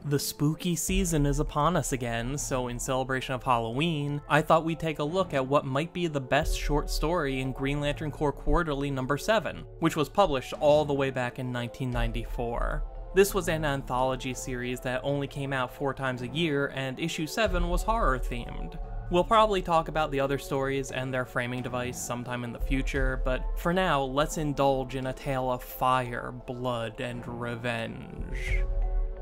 The spooky season is upon us again, so in celebration of Halloween, I thought we'd take a look at what might be the best short story in Green Lantern Corps Quarterly number 7, which was published all the way back in 1994. This was an anthology series that only came out 4 times a year, and issue 7 was horror-themed. We'll probably talk about the other stories and their framing device sometime in the future, but for now, let's indulge in a tale of fire, blood, and revenge.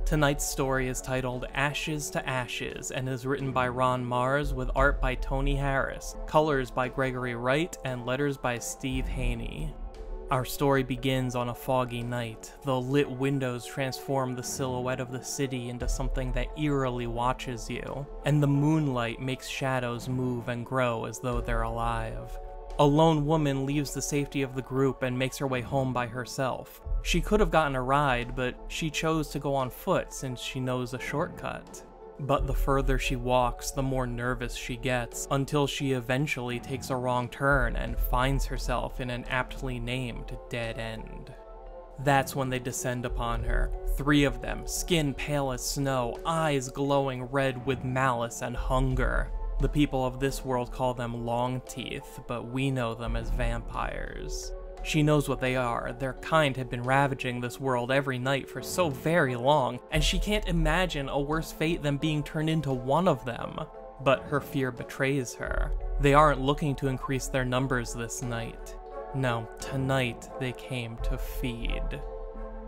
Tonight's story is titled Ashes to Ashes and is written by Ron Mars with art by Tony Harris, colors by Gregory Wright, and letters by Steve Haney. Our story begins on a foggy night. The lit windows transform the silhouette of the city into something that eerily watches you, and the moonlight makes shadows move and grow as though they're alive. A lone woman leaves the safety of the group and makes her way home by herself. She could have gotten a ride, but she chose to go on foot since she knows a shortcut. But the further she walks, the more nervous she gets, until she eventually takes a wrong turn and finds herself in an aptly named dead end. That's when they descend upon her, 3 of them, skin pale as snow, eyes glowing red with malice and hunger. The people of this world call them Long Teeth, but we know them as vampires. She knows what they are. Their kind have been ravaging this world every night for so very long, and she can't imagine a worse fate than being turned into one of them. But her fear betrays her. They aren't looking to increase their numbers this night. No, tonight they came to feed.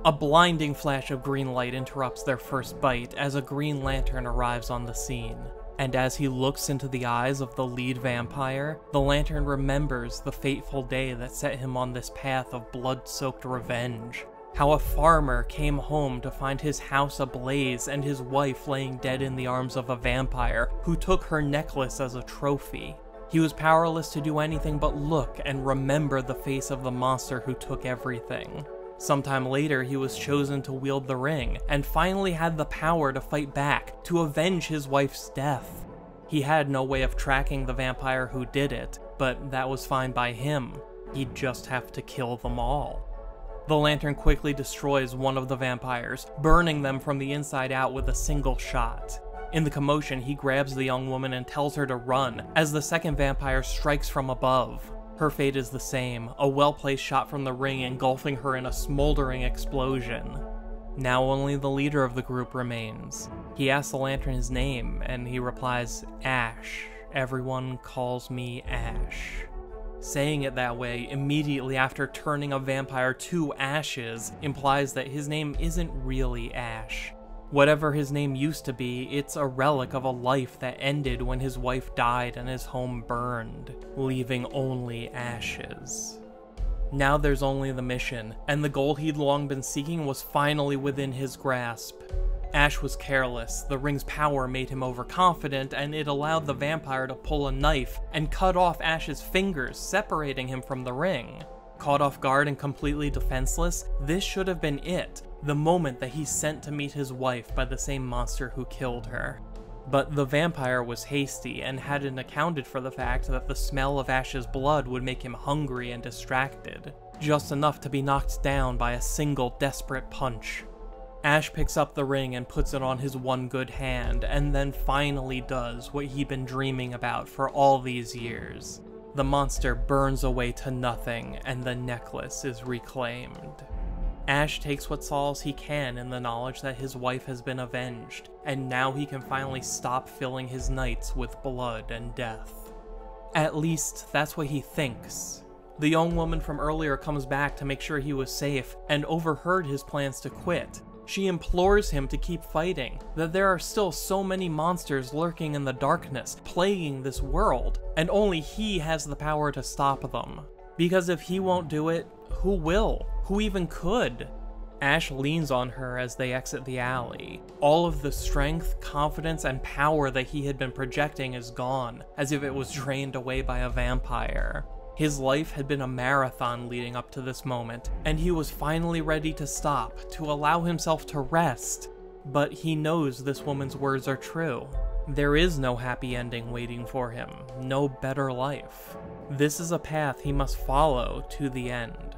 A blinding flash of green light interrupts their first bite as a Green Lantern arrives on the scene. And as he looks into the eyes of the lead vampire, the Lantern remembers the fateful day that set him on this path of blood-soaked revenge. How a farmer came home to find his house ablaze and his wife laying dead in the arms of a vampire who took her necklace as a trophy. He was powerless to do anything but look and remember the face of the monster who took everything. Sometime later, he was chosen to wield the ring, and finally had the power to fight back, to avenge his wife's death. He had no way of tracking the vampire who did it, but that was fine by him. He'd just have to kill them all. The Lantern quickly destroys one of the vampires, burning them from the inside out with a single shot. In the commotion, he grabs the young woman and tells her to run, as the second vampire strikes from above. Her fate is the same, a well-placed shot from the ring engulfing her in a smoldering explosion. Now only the leader of the group remains. He asks the Lantern his name, and he replies, Ash. Everyone calls me Ash. Saying it that way immediately after turning a vampire to ashes implies that his name isn't really Ash. Whatever his name used to be, it's a relic of a life that ended when his wife died and his home burned, leaving only ashes. Now there's only the mission, and the goal he'd long been seeking was finally within his grasp. Ash was careless, the ring's power made him overconfident, and it allowed the vampire to pull a knife and cut off Ash's fingers, separating him from the ring. Caught off guard and completely defenseless, this should have been it. The moment that he's sent to meet his wife by the same monster who killed her. But the vampire was hasty and hadn't accounted for the fact that the smell of Ash's blood would make him hungry and distracted, just enough to be knocked down by a single desperate punch. Ash picks up the ring and puts it on his one good hand, and then finally does what he'd been dreaming about for all these years. The monster burns away to nothing, and the necklace is reclaimed. Ash takes what solace he can in the knowledge that his wife has been avenged, and now he can finally stop filling his nights with blood and death. At least, that's what he thinks. The young woman from earlier comes back to make sure he was safe, and overheard his plans to quit. She implores him to keep fighting, that there are still so many monsters lurking in the darkness, plaguing this world, and only he has the power to stop them. Because if he won't do it, who will? Who even could? Ash leans on her as they exit the alley. All of the strength, confidence, and power that he had been projecting is gone, as if it was drained away by a vampire. His life had been a marathon leading up to this moment, and he was finally ready to stop, to allow himself to rest. But he knows this woman's words are true. There is no happy ending waiting for him, no better life. This is a path he must follow to the end.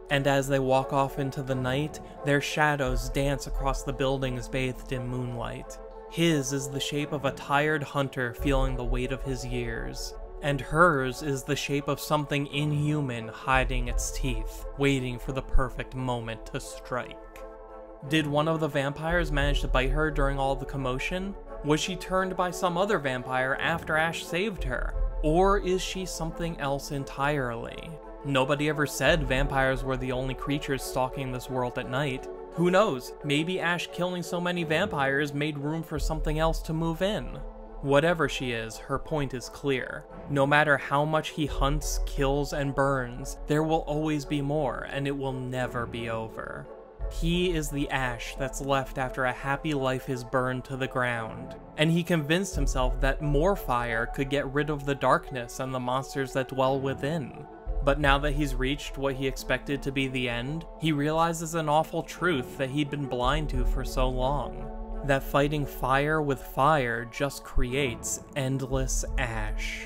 And as they walk off into the night, their shadows dance across the buildings bathed in moonlight. His is the shape of a tired hunter feeling the weight of his years, and hers is the shape of something inhuman hiding its teeth, waiting for the perfect moment to strike. Did one of the vampires manage to bite her during all the commotion? Was she turned by some other vampire after Ash saved her? Or is she something else entirely? Nobody ever said vampires were the only creatures stalking this world at night. Who knows, maybe Ash killing so many vampires made room for something else to move in. Whatever she is, her point is clear. No matter how much he hunts, kills, and burns, there will always be more, and it will never be over. He is the Ash that's left after a happy life is burned to the ground, and he convinced himself that more fire could get rid of the darkness and the monsters that dwell within. But now that he's reached what he expected to be the end, he realizes an awful truth that he'd been blind to for so long. That fighting fire with fire just creates endless ash.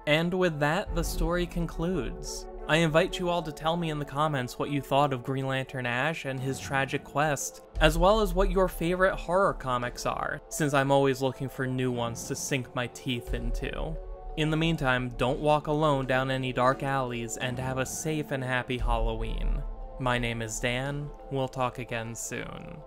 And with that, the story concludes. I invite you all to tell me in the comments what you thought of Green Lantern Ash and his tragic quest, as well as what your favorite horror comics are, since I'm always looking for new ones to sink my teeth into. In the meantime, don't walk alone down any dark alleys, and have a safe and happy Halloween. My name is Dan, we'll talk again soon.